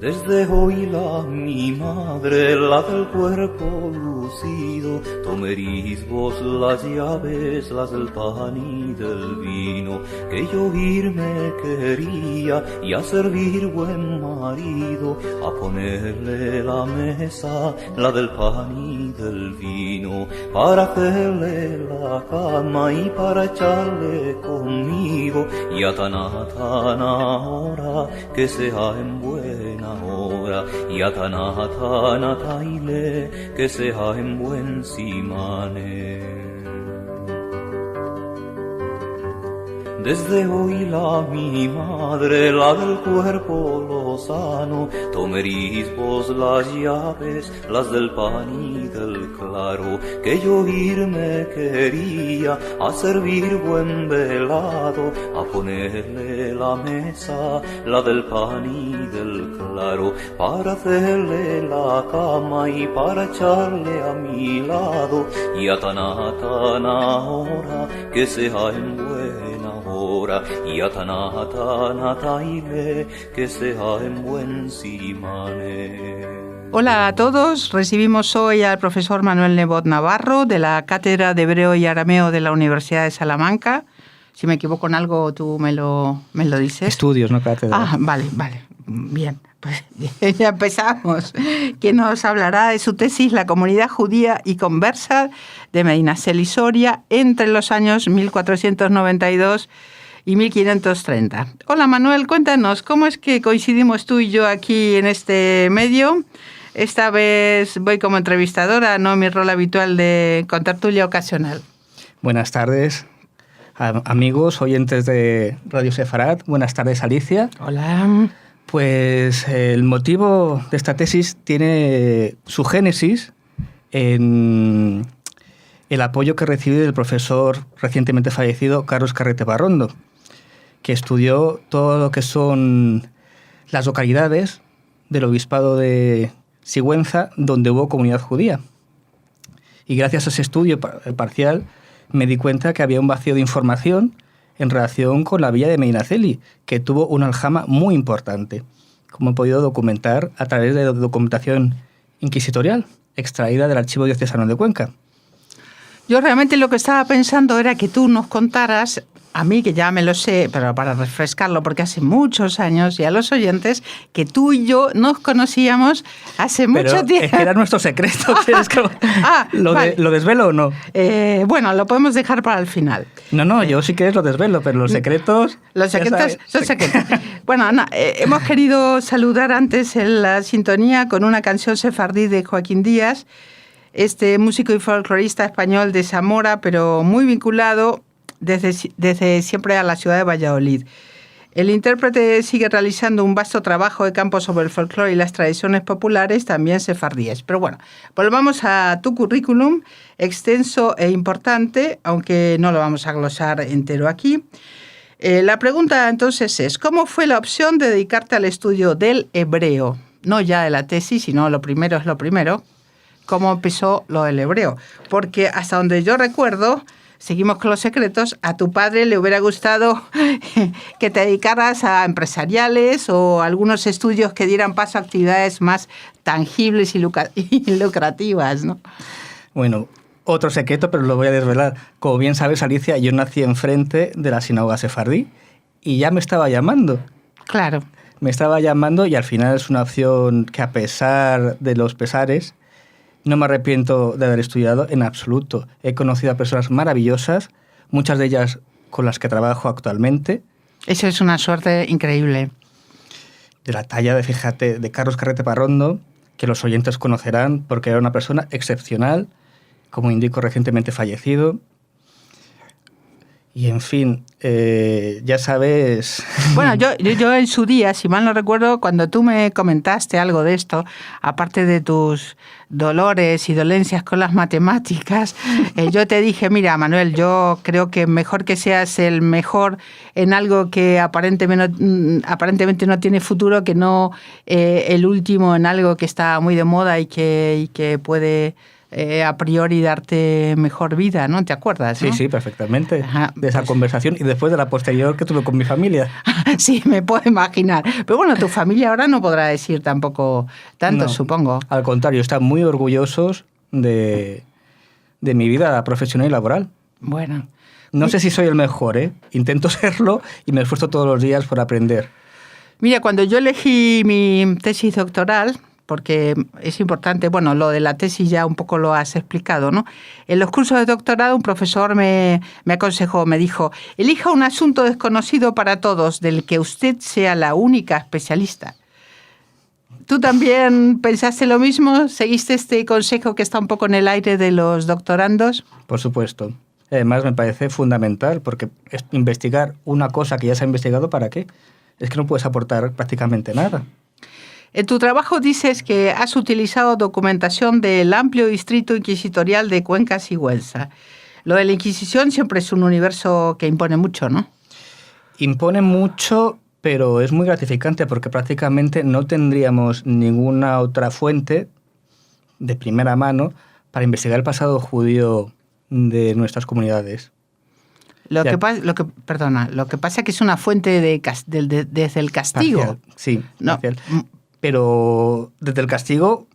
Desde hoy mi madre, la del cuerpo lucido, tomeréis vos las llaves, las del pan y del vino, que yo irme quería y a servir buen marido, a ponerle la mesa, la del pan y del vino, para hacerle la cama y para echarle conmigo, y a tan hora que sea en buena hora, y a tan taile que sea en buen simane. Desde hoy mi madre, la del cuerpo lozano, tomeréis vos las llaves, las del pan y del claro, que yo irme quería a servir buen velado, a ponerle la mesa, la del pan y del claro, para hacerle la cama y para echarle a mi lado, y a tan hora que sea en buena hora, y a tan taile que sea en buen simane. Hola a todos, recibimos hoy al profesor Manuel Nebot Navarro de la Cátedra de Hebreo y Arameo de la Universidad de Salamanca. Si me equivoco en algo, tú me lo dices. Estudios, no cátedra. Ah, vale, bien. Pues ya empezamos. Que nos hablará de su tesis La comunidad judía y conversa de Medinaceli Soria entre los años 1492 y 1530. Hola Manuel, cuéntanos, ¿cómo es que coincidimos tú y yo aquí en este medio? Esta vez voy como entrevistadora, no mi rol habitual de contertulia ocasional. Buenas tardes, amigos, oyentes de Radio Sefarad. Buenas tardes, Alicia. Hola. Pues el motivo de esta tesis tiene su génesis en el apoyo que recibí del profesor recientemente fallecido Carlos Carrete Barrondo, que estudió todo lo que son las localidades del obispado de Sigüenza donde hubo comunidad judía. Y gracias a ese estudio parcial me di cuenta que había un vacío de información en relación con la villa de Medinaceli, que tuvo una aljama muy importante, como he podido documentar a través de documentación inquisitorial extraída del Archivo Diocesano de Cuenca. Yo realmente lo que estaba pensando era que tú nos contaras, a mí que ya me lo sé, pero para refrescarlo, porque hace muchos años, y a los oyentes, que tú y yo nos conocíamos hace mucho tiempo. Es que era nuestro secreto. Vale. ¿Lo desvelo o no? Bueno, lo podemos dejar para el final. No, yo sí que lo desvelo, pero los secretos... Los secretos son secretos. Bueno, hemos querido saludar antes en la sintonía con una canción sefardí de Joaquín Díaz, este músico y folclorista español de Zamora, pero muy vinculado desde siempre a la ciudad de Valladolid. El intérprete sigue realizando un vasto trabajo de campo sobre el folclore y las tradiciones populares, también sefardíes. Pero bueno, volvamos a tu currículum, extenso e importante, aunque no lo vamos a glosar entero aquí. La pregunta entonces es, ¿cómo fue la opción de dedicarte al estudio del hebreo? No ya de la tesis, sino lo primero es lo primero. ¿Cómo empezó lo del hebreo? Porque hasta donde yo recuerdo, seguimos con los secretos, a tu padre le hubiera gustado que te dedicaras a empresariales o algunos estudios que dieran paso a actividades más tangibles y lucrativas, ¿no? Bueno, otro secreto, pero lo voy a desvelar. Como bien sabes, Alicia, yo nací enfrente de la sinagoga sefardí y ya me estaba llamando. Claro. Me estaba llamando y al final es una opción que, a pesar de los pesares, no me arrepiento de haber estudiado en absoluto. He conocido a personas maravillosas, muchas de ellas con las que trabajo actualmente. Eso es una suerte increíble. De la talla, fíjate, de Carlos Carrete Parrondo, que los oyentes conocerán porque era una persona excepcional, como indico, recientemente fallecido. Y en fin, ya sabes... Bueno, yo en su día, si mal no recuerdo, cuando tú me comentaste algo de esto, aparte de tus dolores y dolencias con las matemáticas, yo te dije, mira, Manuel, yo creo que mejor que seas el mejor en algo que aparentemente no tiene futuro, que no el último en algo que está muy de moda y que puede a priori darte mejor vida, ¿no? ¿Te acuerdas? Sí, ¿no? sí, perfectamente. Ajá, de esa pues conversación y después de la posterior que tuve con mi familia. Sí, me puedo imaginar. Pero bueno, tu familia ahora no podrá decir tampoco tanto, No, supongo. al contrario, están muy orgullosos de mi vida profesional y laboral. Bueno. No sé si soy el mejor, ¿eh? Intento serlo y me esfuerzo todos los días por aprender. Mira, cuando yo elegí mi tesis doctoral, porque es importante, bueno, lo de la tesis ya un poco lo has explicado, ¿no? En los cursos de doctorado un profesor me aconsejó, me dijo, elija un asunto desconocido para todos del que usted sea la única especialista. ¿Tú también pensaste lo mismo? ¿Seguiste este consejo que está un poco en el aire de los doctorandos? Por supuesto. Además, me parece fundamental, porque investigar una cosa que ya se ha investigado, ¿para qué? Es que no puedes aportar prácticamente nada. En tu trabajo dices que has utilizado documentación del amplio distrito inquisitorial de Cuenca Sigüenza. Lo de la Inquisición siempre es un universo que impone mucho, ¿no? Impone mucho, pero es muy gratificante porque prácticamente no tendríamos ninguna otra fuente de primera mano para investigar el pasado judío de nuestras comunidades. Lo que pasa es que es una fuente desde el castigo. Parcial, sí, No. parcial. Pero desde el castigo,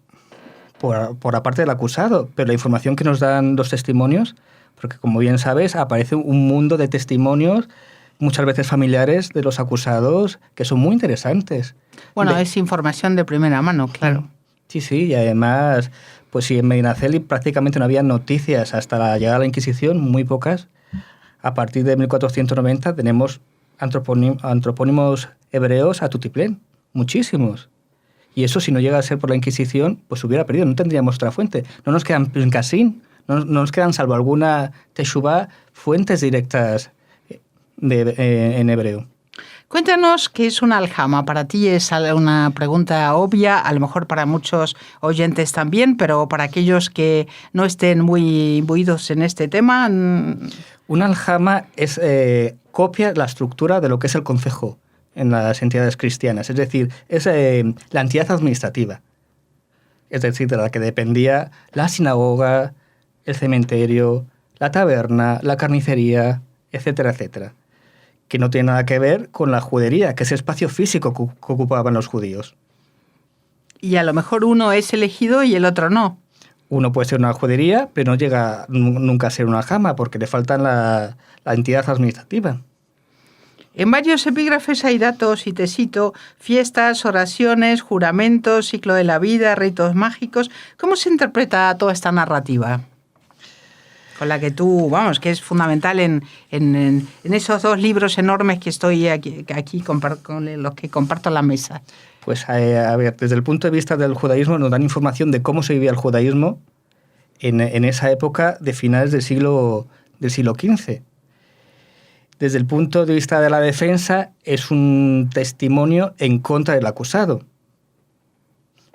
por la parte del acusado, pero la información que nos dan los testimonios, porque como bien sabes, aparece un mundo de testimonios, muchas veces familiares, de los acusados, que son muy interesantes. Bueno, es información de primera mano, claro. Sí, sí, y además, pues sí, en Medinaceli prácticamente no había noticias hasta la llegada de la Inquisición, muy pocas. A partir de 1490 tenemos antropónimos hebreos a tutiplén, muchísimos. Y eso, si no llega a ser por la Inquisición, pues hubiera perdido, no tendríamos otra fuente. No nos quedan Pincasín, no nos quedan, salvo alguna Teshuvá, fuentes directas en hebreo. Cuéntanos qué es una aljama. Para ti es una pregunta obvia, a lo mejor para muchos oyentes también, pero para aquellos que no estén muy imbuidos en este tema... Una aljama copia la estructura de lo que es el concejo en las entidades cristianas, es decir, es la entidad administrativa, es decir, de la que dependía la sinagoga, el cementerio, la taberna, la carnicería, etcétera, etcétera, que no tiene nada que ver con la judería, que es el espacio físico que ocupaban los judíos. Y a lo mejor uno es elegido y el otro no. Uno puede ser una judería, pero no llega nunca a ser una aljama, porque le faltan la entidad administrativa. En varios epígrafes hay datos, y te cito, fiestas, oraciones, juramentos, ciclo de la vida, ritos mágicos. ¿Cómo se interpreta toda esta narrativa? Con la que tú, vamos, que es fundamental en esos dos libros enormes que estoy aquí con los que comparto la mesa. Pues a ver, desde el punto de vista del judaísmo nos dan información de cómo se vivía el judaísmo en esa época de finales del siglo XV. Desde el punto de vista de la defensa, es un testimonio en contra del acusado,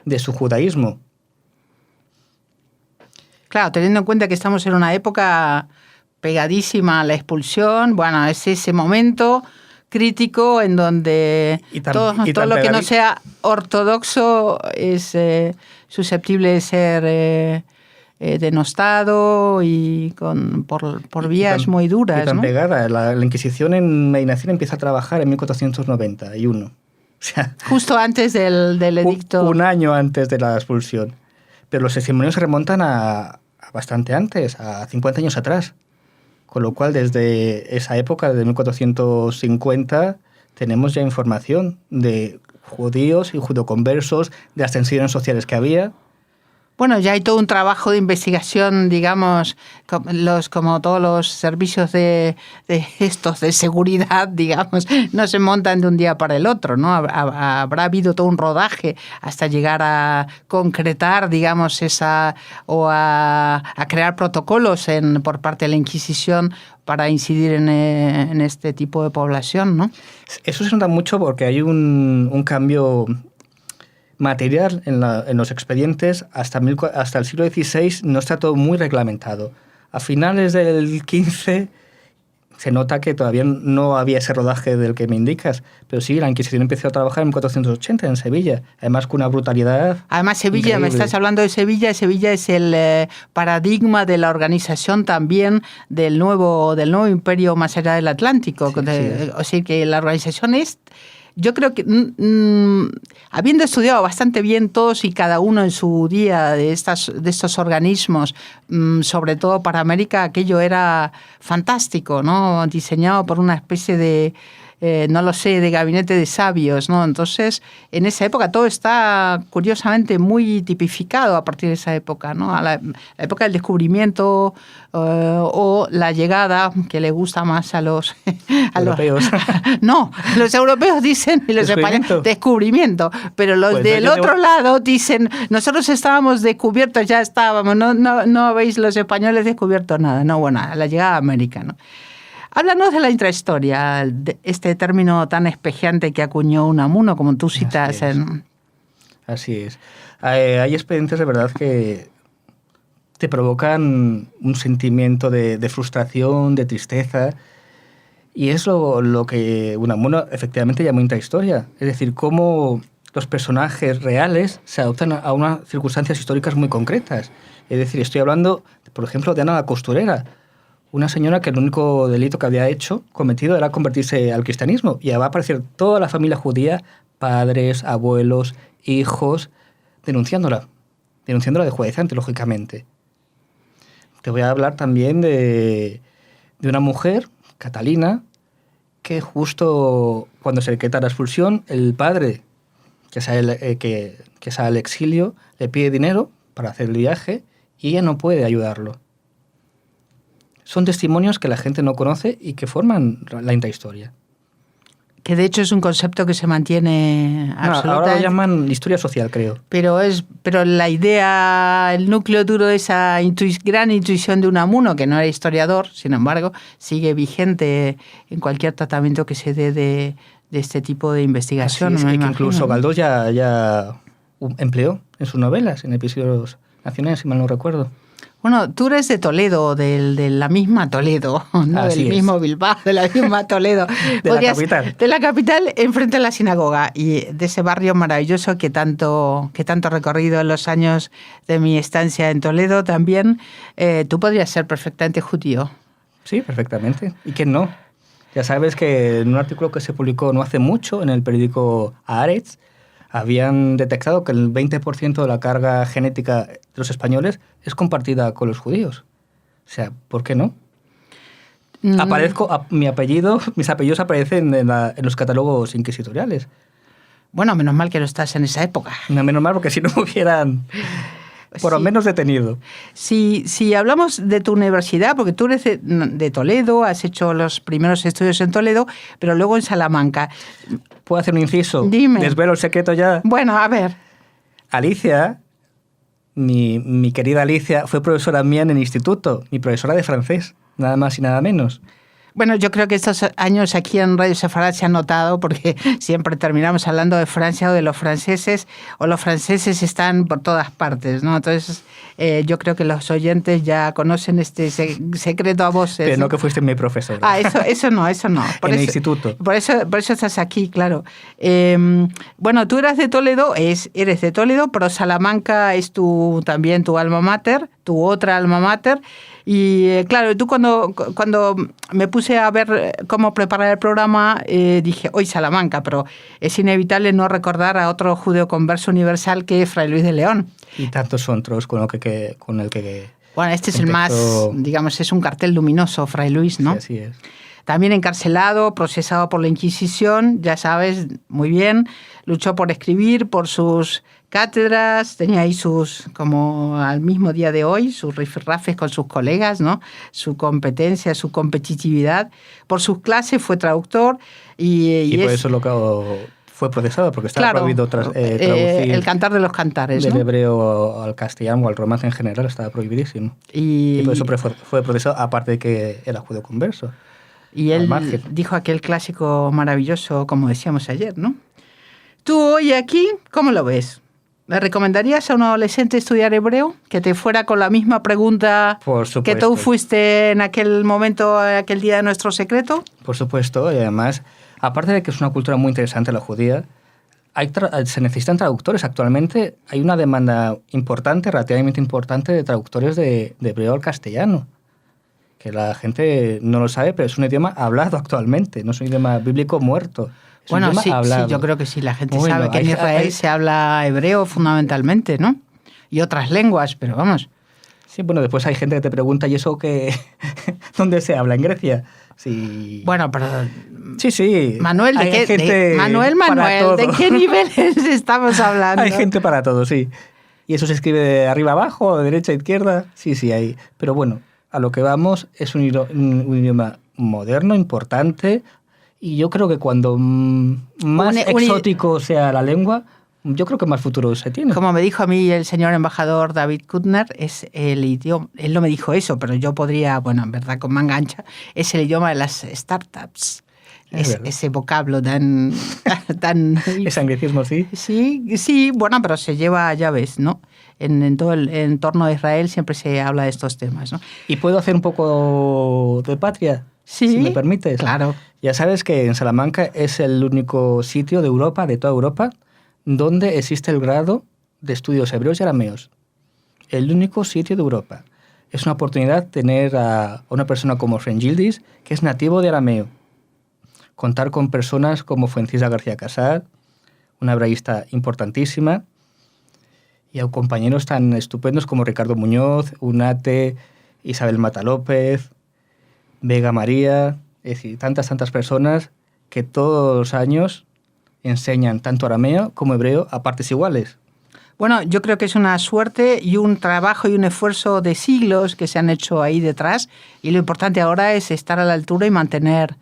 de su judaísmo. Claro, teniendo en cuenta que estamos en una época pegadísima a la expulsión, bueno, es ese momento crítico en donde todo lo que no sea ortodoxo es susceptible de ser denostado y por vías muy duras. Y tan ¿no? pegada. La Inquisición en Medinaceli empieza a trabajar en 1491. O sea, justo antes del edicto. Un año antes de la expulsión. Pero los testimonios se remontan a bastante antes, a 50 años atrás. Con lo cual, desde esa época, desde 1450, tenemos ya información de judíos y judeoconversos, de las tensiones sociales que había. Bueno, ya hay todo un trabajo de investigación, digamos, como todos los servicios de seguridad, digamos, no se montan de un día para el otro, ¿no? Habrá habido todo un rodaje hasta llegar a concretar, digamos, a crear protocolos por parte de la Inquisición para incidir en este tipo de población, ¿no? Eso se nota mucho porque hay un cambio material en los expedientes. Hasta el siglo XVI no está todo muy reglamentado. A finales del XV se nota que todavía no había ese rodaje del que me indicas, pero sí, la Inquisición empezó a trabajar en 1480 en Sevilla, además con una brutalidad. Además, Sevilla, increíble. me estás hablando de Sevilla, Sevilla es el paradigma de la organización también del nuevo imperio más allá del Atlántico. Sí, o sea que la organización es... Yo creo que, habiendo estudiado bastante bien todos y cada uno en su día de estos organismos, sobre todo para América, aquello era fantástico, ¿no? Diseñado por una especie de, no lo sé, de gabinete de sabios, ¿no? Entonces, en esa época todo está curiosamente muy tipificado a partir de esa época, ¿no? A la época del descubrimiento o la llegada, que le gusta más a los europeos. No, los europeos dicen, y los españoles, descubrimiento, pero los pues del otro lado dicen, nosotros estábamos descubiertos, ya estábamos, no habéis los españoles descubierto nada, no, bueno, a la llegada a América, ¿no? Háblanos de la intrahistoria, de este término tan espejeante que acuñó Unamuno, como tú citas. Así es. Hay experiencias de verdad que te provocan un sentimiento de frustración, de tristeza, y es lo que Unamuno efectivamente llamó intrahistoria. Es decir, cómo los personajes reales se adaptan a unas circunstancias históricas muy concretas. Es decir, estoy hablando, por ejemplo, de Ana la costurera, una señora que el único delito que había cometido era convertirse al cristianismo, y va a aparecer toda la familia judía, padres, abuelos, hijos, denunciándola de judaizante, lógicamente. Te voy a hablar también de una mujer, Catalina, que justo cuando se decreta la expulsión, el padre, que sale al exilio, le pide dinero para hacer el viaje y ella no puede ayudarlo. Son testimonios que la gente no conoce y que forman la intrahistoria. Que de hecho es un concepto que se mantiene absolutamente... Ahora lo llaman historia social, creo. Pero la idea, el núcleo duro de esa gran intuición de Unamuno, que no era historiador, sin embargo, sigue vigente en cualquier tratamiento que se dé de este tipo de investigación. Así es, que incluso Galdós ya empleó en sus novelas, en episodios nacionales, si mal no recuerdo. Bueno, tú eres de Toledo, de la misma Toledo, ¿no? Del mismo Bilbao, de la misma Toledo. De la capital. De la capital, enfrente de la sinagoga, y de ese barrio maravilloso que tanto he recorrido en los años de mi estancia en Toledo también. Tú podrías ser perfectamente judío. Sí, perfectamente. ¿Y quién no? Ya sabes que en un artículo que se publicó no hace mucho en el periódico Haaretz, habían detectado que el 20% de la carga genética de los españoles es compartida con los judíos. O sea, ¿por qué no? Mis apellidos aparecen en los catálogos inquisitoriales. Bueno, menos mal que no estás en esa época. No, menos mal, porque si no me hubieran por lo menos detenido. Si hablamos de tu universidad, porque tú eres de Toledo, has hecho los primeros estudios en Toledo, pero luego en Salamanca. ¿Puedo hacer un inciso? Dime. ¿Desvelo el secreto ya? Bueno, a ver. Alicia, mi querida Alicia, fue profesora mía en el instituto, mi profesora de francés, nada más y nada menos. Bueno, yo creo que estos años aquí en Radio Sefarad se han notado porque siempre terminamos hablando de Francia o de los franceses están por todas partes, ¿no? Entonces, yo creo que los oyentes ya conocen este secreto a voces. Pero no que fuiste mi profesora. Ah, eso no. En el instituto. Por eso estás aquí, claro. Bueno, tú eres de Toledo, pero Salamanca es también tu alma mater, tu otra alma mater. Y claro, tú cuando me puse a ver cómo preparar el programa, dije, hoy Salamanca, pero es inevitable no recordar a otro judeo converso universal que es Fray Luis de León. Y tantos otros con el que bueno, este es el más, digamos, es un cartel luminoso, Fray Luis, ¿no? Sí, así es. También encarcelado, procesado por la Inquisición, ya sabes, muy bien. Luchó por escribir, por sus cátedras, tenía ahí como al mismo día de hoy, sus rifirrafes con sus colegas, ¿no? Su competencia, su competitividad. Por sus clases fue traductor y por eso fue procesado, porque estaba prohibido traducir el Cantar de los Cantares, del ¿no? hebreo al castellano o al romance en general, estaba prohibidísimo. Y por eso fue procesado, aparte de que era judío converso. Y él dijo aquel clásico maravilloso, como decíamos ayer, ¿no? Tú hoy aquí, ¿cómo lo ves? ¿Le recomendarías a un adolescente estudiar hebreo? Que te fuera con la misma pregunta Por supuesto. que tú fuiste en aquel momento, aquel día de nuestro secreto. Por supuesto, y además, aparte de que es una cultura muy interesante la judía, se necesitan traductores. Actualmente hay una demanda importante, relativamente importante, de traductores de hebreo al castellano. Que la gente no lo sabe, pero es un idioma hablado actualmente, no es un idioma bíblico muerto. Es Bueno, un idioma sí, hablado. yo creo que sí, la gente Bueno, sabe que en Israel se habla hebreo fundamentalmente, ¿no? Y otras lenguas, pero vamos. Sí, bueno, después hay gente que te pregunta, ¿y eso qué? ¿Dónde se habla? ¿En Grecia? Sí. Bueno, pero... Sí. Manuel, Hay gente Manuel, para todo. ¿de qué niveles estamos hablando? Hay gente para todo, sí. ¿Y eso se escribe de arriba abajo, de derecha a izquierda? Sí, hay. Pero bueno, a lo que vamos, es un idioma moderno, importante, y yo creo que cuando más exótico sea la lengua, yo creo que más futuro se tiene. Como me dijo a mí el señor embajador David Kuttner, es el idioma, él no me dijo eso, pero yo podría, bueno, en verdad con manga ancha, es el idioma de las startups. Ese vocablo tan... Ese anglicismo, sí. Sí, bueno, pero se lleva, ya ves, ¿no? En todo el entorno de Israel siempre se habla de estos temas, ¿no? ¿Y puedo hacer un poco de patria? Sí, si me permites. Claro. Ya sabes que en Salamanca es el único sitio de Europa, de toda Europa, donde existe el grado de estudios hebreos y arameos. El único sitio de Europa. Es una oportunidad tener a una persona como Fren Yildiz, que es nativo de arameo. Contar con personas como Fuencisa García Casar, una hebraísta importantísima, y a compañeros tan estupendos como Ricardo Muñoz, Unate, Isabel Mata López, Vega María, es decir, tantas personas que todos los años enseñan tanto arameo como hebreo a partes iguales. Bueno, yo creo que es una suerte y un trabajo y un esfuerzo de siglos que se han hecho ahí detrás, y lo importante ahora es estar a la altura y mantener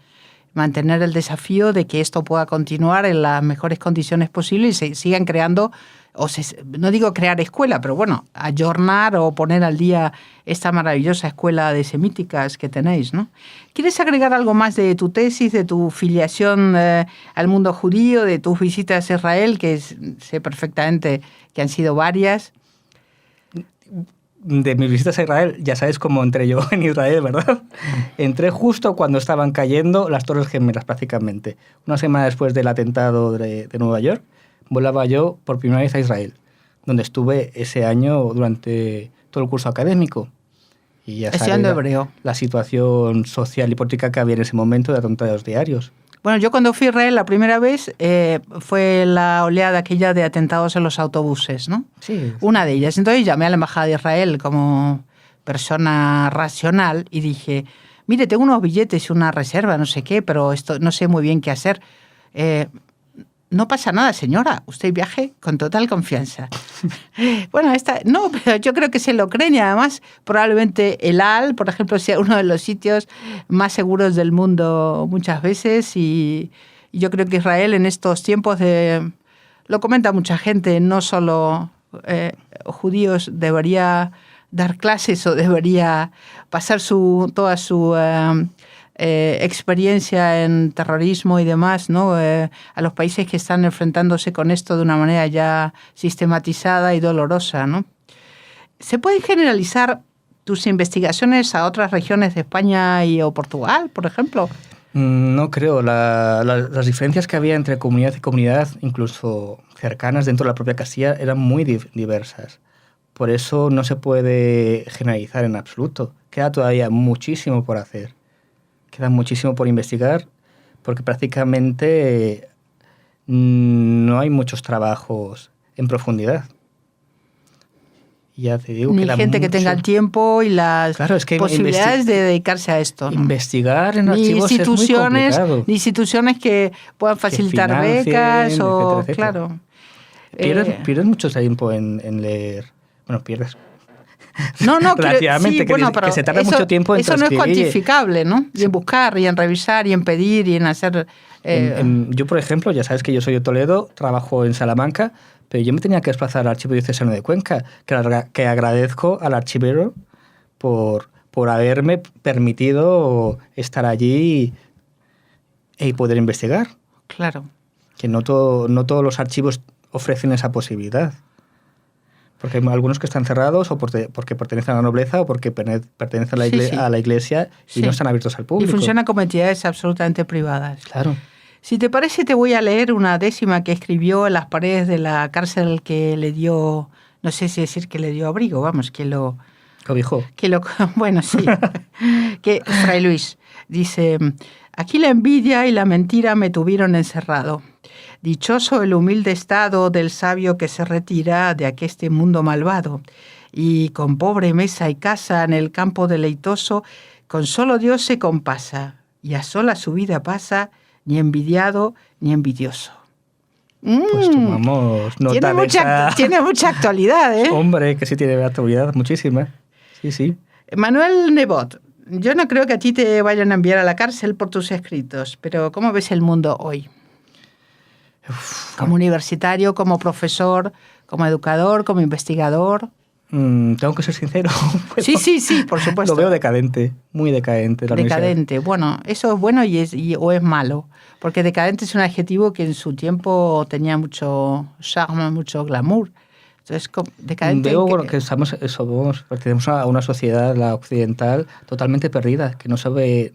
el desafío de que esto pueda continuar en las mejores condiciones posibles y se sigan creando, no digo crear escuela, pero bueno, ayornar o poner al día esta maravillosa escuela de semíticas que tenéis, ¿no? ¿Quieres agregar algo más de tu tesis, de tu filiación al mundo judío, de tus visitas a Israel, que sé perfectamente que han sido varias? De mis visitas a Israel, ya sabes cómo entré yo en Israel, ¿verdad? Entré justo cuando estaban cayendo las Torres Gemelas, prácticamente. Una semana después del atentado de Nueva York, volaba yo por primera vez a Israel, donde estuve ese año durante todo el curso académico. Y ya sabes hebreo. La situación social y política que había en ese momento de atentados diarios. Bueno, yo cuando fui a Israel la primera vez fue la oleada aquella de atentados en los autobuses, ¿no? Sí. Una de ellas. Entonces llamé a la Embajada de Israel como persona racional y dije, mire, tengo unos billetes y una reserva, no sé qué, pero esto no sé muy bien qué hacer. No pasa nada, señora. Usted viaje con total confianza. Bueno, no, pero yo creo que se lo creen y además probablemente el Al, por ejemplo, sea uno de los sitios más seguros del mundo muchas veces y yo creo que Israel en estos tiempos lo comenta mucha gente, no solo judíos, debería dar clases o debería pasar toda su experiencia en terrorismo y demás, ¿no? A los países que están enfrentándose con esto de una manera ya sistematizada y dolorosa, ¿no? ¿Se pueden generalizar tus investigaciones a otras regiones de España o Portugal, por ejemplo? No creo. Las diferencias que había entre comunidad y comunidad, incluso cercanas dentro de la propia Castilla, eran muy diversas. Por eso no se puede generalizar en absoluto. Queda todavía muchísimo por hacer. Queda muchísimo por investigar, porque prácticamente no hay muchos trabajos en profundidad. Ya te digo, ni gente que tenga el tiempo y las posibilidades de dedicarse a esto, ¿no? Investigar en archivos es muy complicado. Ni instituciones que puedan facilitar becas o... etcétera. Claro. Pierdes mucho tiempo en leer. Bueno, pierdes... No, relativamente, sí, bueno, pero que se tarda mucho tiempo en eso no es transcribir. Cuantificable, ¿no? Y en buscar, y en revisar, y en pedir, y en hacer... Yo, por ejemplo, ya sabes que yo soy de Toledo, trabajo en Salamanca, pero yo me tenía que desplazar al Archivo Diocesano de Cuenca, que agradezco al archivero por haberme permitido estar allí y poder investigar. Claro. Que no todos los archivos ofrecen esa posibilidad. Porque hay algunos que están cerrados o porque pertenecen a la nobleza o porque pertenecen a la iglesia y no están abiertos al público. Y funciona como entidades absolutamente privadas. Claro. Si te parece, te voy a leer una décima que escribió en las paredes de la cárcel que le dio, no sé si decir que le dio abrigo, vamos, que lo... Cobijó. Bueno, sí. Que Fray Luis dice, aquí la envidia y la mentira me tuvieron encerrado. Dichoso el humilde estado del sabio que se retira de aqueste mundo malvado, y con pobre mesa y casa en el campo deleitoso, con solo Dios se compasa, y a sola su vida pasa, ni envidiado ni envidioso. Pues tomamos nota Tiene mucha actualidad, ¿eh? Hombre, que sí tiene actualidad, muchísima. Sí, sí. Manuel Nebot, yo no creo que a ti te vayan a enviar a la cárcel por tus escritos, pero ¿cómo ves el mundo hoy? Como universitario, como profesor, como educador, como investigador. Tengo que ser sincero. Sí, por supuesto. Lo veo decadente, muy decadente. Decadente. Bueno, eso es bueno o es malo. Porque decadente es un adjetivo que en su tiempo tenía mucho charme, mucho glamour. Entonces, decadente... Veo que pertenecemos a una sociedad, la occidental, totalmente perdida, que no se ve,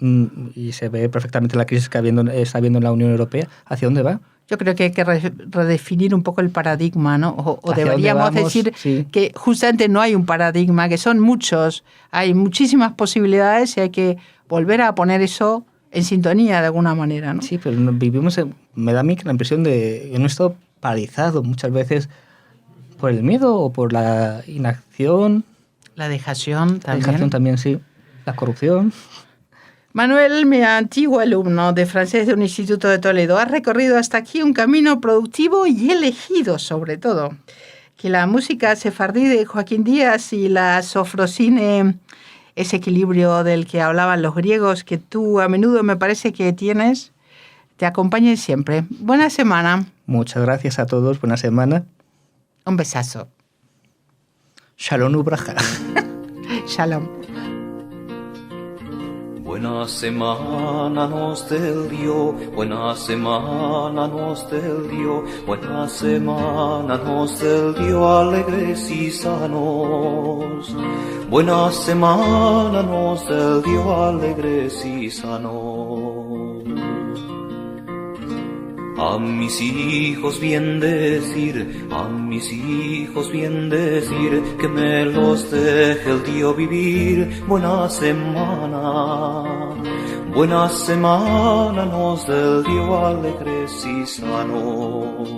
y se ve perfectamente la crisis que está habiendo en la Unión Europea. ¿Hacia dónde va? Yo creo que hay que redefinir un poco el paradigma, ¿no? O deberíamos decir que justamente no hay un paradigma, que son muchos, hay muchísimas posibilidades y hay que volver a poner eso en sintonía de alguna manera, ¿no? Sí, pero me da a mí la impresión de que no he estado paralizado muchas veces por el miedo o por la inacción. La dejación también, sí. La corrupción. Manuel, mi antiguo alumno de francés de un instituto de Toledo, ha recorrido hasta aquí un camino productivo y elegido, sobre todo. Que la música sefardí de Joaquín Díaz y la sofrosine, ese equilibrio del que hablaban los griegos, que tú a menudo me parece que tienes, te acompañen siempre. Buena semana. Muchas gracias a todos. Buena semana. Un besazo. Shalom ubraja. Shalom. Buena semana nos dio, buena semana nos dio, buena semana nos dio, alegres y sanos. Buena semana nos dio, alegres y sanos. A mis hijos bien decir, que me los deje el Dios vivir. Buena semana nos dio, alegres y sanos.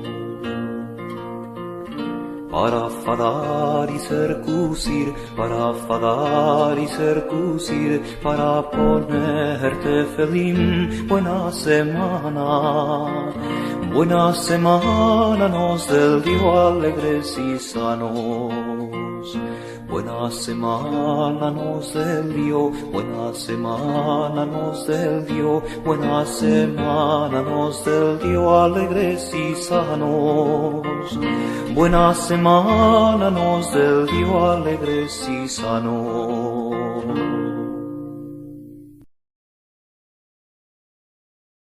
Para fadar y circuncir, para ponerte feliz. Buena semana nos dio, alegres y sanos. Buena semana nos dio, buena semana nos dio, buena semana nos dio, alegres y sanos. Buena semana nos dio, alegres y sanos.